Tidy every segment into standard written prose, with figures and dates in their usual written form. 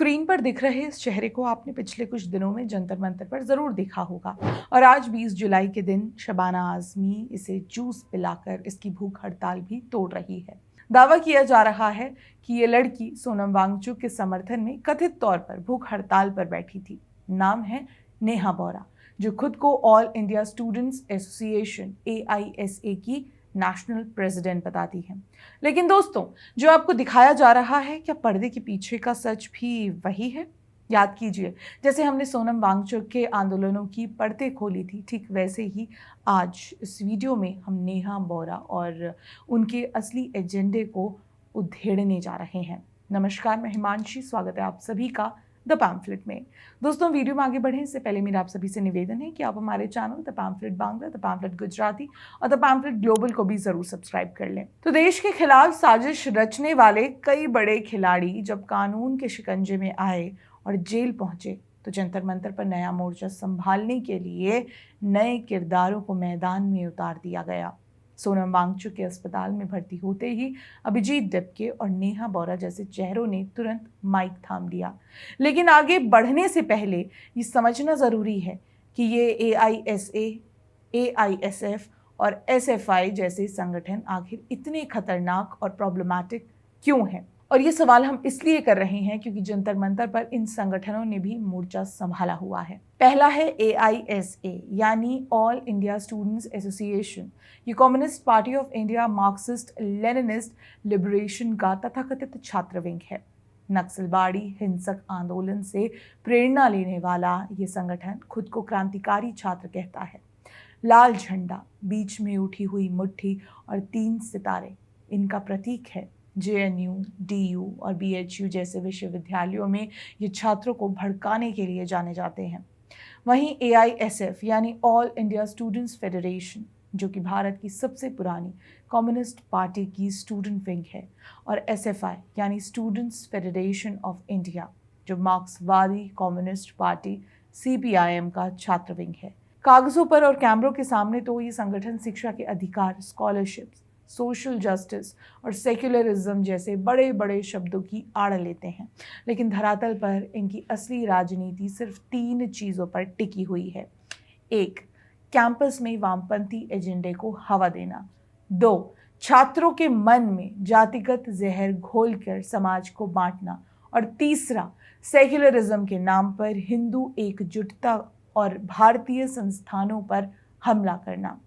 Screen पर दिख रहे इस चेहरे को आपने पिछले कुछ दिनों में जंतर मंतर पर ज़रूर देखा होगा और आज 20 जुलाई के दिन शबाना आज़मी इसे जूस पिलाकर इसकी भूख हड़ताल भी तोड़ रही है। दावा किया जा रहा है कि ये लड़की सोनम वांगचुक के समर्थन में कथित तौर पर भूख हड़ताल पर बैठी थी। नाम है नेहा बोरा, जो खुद को all India students association AISA की नेशनल प्रेसिडेंट बताती हैं। लेकिन दोस्तों, जो आपको दिखाया जा रहा है, क्या पर्दे के पीछे का सच भी वही है? याद कीजिए, जैसे हमने सोनम वांगचुक के आंदोलनों की परतें खोली थी, ठीक वैसे ही आज इस वीडियो में हम नेहा बोरा और उनके असली एजेंडे को उधेड़ने जा रहे हैं। नमस्कार, मैं हिमांशी, स्वागत है आप सभी का द पैम्फलेट में। दोस्तों, वीडियो में आगे बढ़ें इससे पहले मेरा आप सभी से निवेदन है कि आप हमारे channel the pamphlet Bangla, the pamphlet Gujarati और द पैम्फलेट ग्लोबल को भी जरूर सब्सक्राइब कर लें। तो देश के खिलाफ साजिश रचने वाले कई बड़े खिलाड़ी जब कानून के शिकंजे में आए और जेल पहुंचे, तो जंतर मंतर पर नया मोर्चा संभालने के लिए नए किरदारों को मैदान में उतार दिया गया। सोनम वांगचुक के अस्पताल में भर्ती होते ही अभिजीत डिपके और नेहा बोरा जैसे चेहरों ने तुरंत माइक थाम लिया। लेकिन आगे बढ़ने से पहले ये समझना ज़रूरी है कि ये AISA, AISF और SFI जैसे संगठन आखिर इतने खतरनाक और प्रॉब्लमैटिक क्यों हैं। और ये सवाल हम इसलिए कर रहे हैं क्योंकि जंतर मंतर पर इन संगठनों ने भी मोर्चा संभाला हुआ है। पहला है AISA यानी ऑल इंडिया स्टूडेंट्स एसोसिएशन। ये communist party of India Marxist Leninist liberation का तथाकथित छात्र विंग है। नक्सलवाड़ी हिंसक आंदोलन से प्रेरणा लेने वाला ये संगठन खुद को क्रांतिकारी छात्र कहता है। लाल झंडा, बीच में उठी हुई मुट्ठी और 3 सितारे इनका प्रतीक है। JNU, DU और BHU जैसे विश्वविद्यालयों में ये छात्रों को भड़काने के लिए जाने जाते हैं। वहीं AISF यानी ऑल इंडिया स्टूडेंट्स फेडरेशन, जो कि भारत की सबसे पुरानी कम्युनिस्ट पार्टी की स्टूडेंट विंग है, और SFI यानी स्टूडेंट्स फेडरेशन ऑफ इंडिया, जो मार्क्सवादी कम्युनिस्ट पार्टी CPIM का छात्र विंग है। कागजों पर और कैमरों के सामने तो ये संगठन शिक्षा के अधिकार, स्कॉलरशिप्स, सोशल जस्टिस और सेक्युलरिज्म जैसे बड़े बड़े शब्दों की आड़ लेते हैं, लेकिन धरातल पर इनकी असली राजनीति सिर्फ 3 चीज़ों पर टिकी हुई है। 1. कैंपस में वामपंथी एजेंडे को हवा देना। 2. छात्रों के मन में जातिगत जहर घोलकर समाज को बांटना। और तीसरा, सेक्युलरिज्म के नाम पर हिंदू एकजुटता और भारतीय संस्थानों पर हमला करना।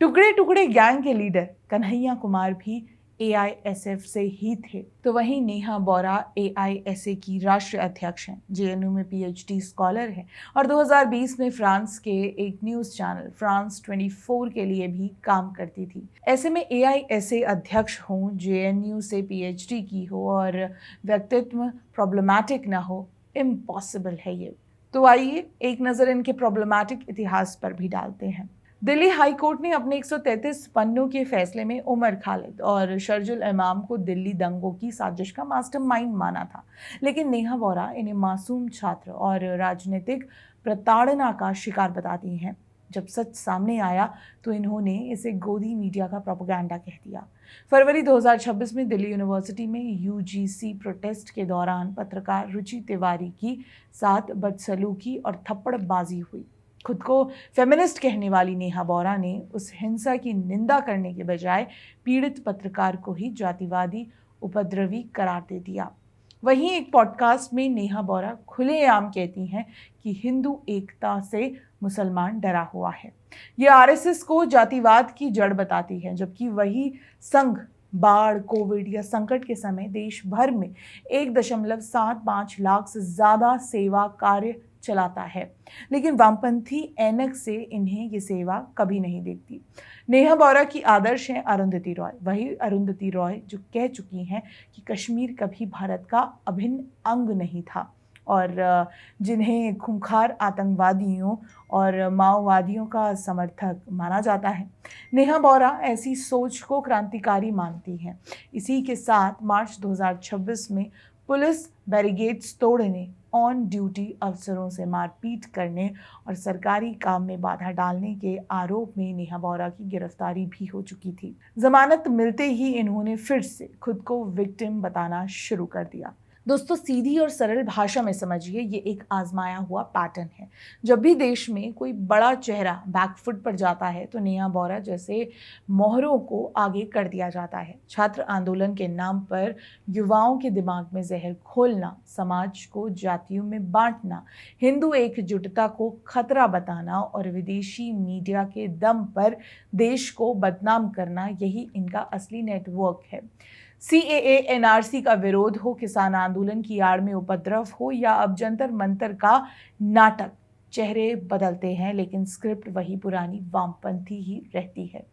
टुकड़े टुकड़े गैंग के लीडर कन्हैया कुमार भी AISF से ही थे। तो वहीं नेहा बोरा AISA की राष्ट्रीय अध्यक्ष हैं, JNU में PhD स्कॉलर है और 2020 में फ्रांस के एक न्यूज़ चैनल फ्रांस 24 के लिए भी काम करती थी। ऐसे में AISA अध्यक्ष हों, JNU से PhD की हो और व्यक्तित्व प्रॉब्लमैटिक ना हो, इम्पॉसिबल है ये। तो आइए एक नज़र इनके प्रॉब्लमैटिक इतिहास पर भी डालते हैं। दिल्ली हाई कोर्ट ने अपने 133 पन्नों के फैसले में उमर खालिद और शर्जुल इमाम को दिल्ली दंगों की साजिश का मास्टरमाइंड माना था, लेकिन नेहा बोरा इन्हें मासूम छात्र और राजनीतिक प्रताड़ना का शिकार बताती हैं। जब सच सामने आया तो इन्होंने इसे गोदी मीडिया का प्रोपेगेंडा कह दिया। फरवरी 2026 में दिल्ली यूनिवर्सिटी में UGC प्रोटेस्ट के दौरान पत्रकार रुचि तिवारी की साथ बदसलूकी और थप्पड़बाजी हुई। खुद को फेमिनिस्ट कहने वाली नेहा बोरा ने उस हिंसा की निंदा करने के बजाय पीड़ित पत्रकार को ही जातिवादी उपद्रवी करार दे दिया। वहीं एक पॉडकास्ट में नेहा बोरा खुलेआम कहती हैं कि हिंदू एकता से मुसलमान डरा हुआ है। ये RSS को जातिवाद की जड़ बताती है, जबकि वही संघ बाढ़, कोविड या संकट के समय देश भर में 1.75 लाख से ज़्यादा सेवा कार्य चलाता है, लेकिन वामपंथी ऐनक से इन्हें ये सेवा कभी नहीं देखती। नेहा बोरा की आदर्श हैं अरुंधति रॉय, वही अरुंधति रॉय जो कह चुकी हैं कि कश्मीर कभी भारत का अभिन्न अंग नहीं था और जिन्हें खूंखार आतंकवादियों और माओवादियों का समर्थक माना जाता है। नेहा बोरा ऐसी सोच को क्रांतिकारी मानती हैं। इसी के साथ मार्च 2026 में पुलिस बैरिकेड्स तोड़ने, ऑन ड्यूटी अफसरों से मारपीट करने और सरकारी काम में बाधा डालने के आरोप में नेहा बोरा की गिरफ्तारी भी हो चुकी थी। जमानत मिलते ही इन्होंने फिर से खुद को विक्टिम बताना शुरू कर दिया। दोस्तों सीधी और सरल भाषा में समझिए, ये एक आजमाया हुआ पैटर्न है। जब भी देश में कोई बड़ा चेहरा बैकफुट पर जाता है तो नेहा बोरा जैसे मोहरों को आगे कर दिया जाता है। छात्र आंदोलन के नाम पर युवाओं के दिमाग में जहर घोलना, समाज को जातियों में बांटना, हिंदू एकजुटता को खतरा बताना और विदेशी मीडिया के दम पर देश को बदनाम करना, यही इनका असली नेटवर्क है। सीएए एनआरसी का विरोध हो, किसान आंदोलन की आड़ में उपद्रव हो या अब जंतर मंतर का नाटक, चेहरे बदलते हैं लेकिन स्क्रिप्ट वही पुरानी वामपंथी ही रहती है।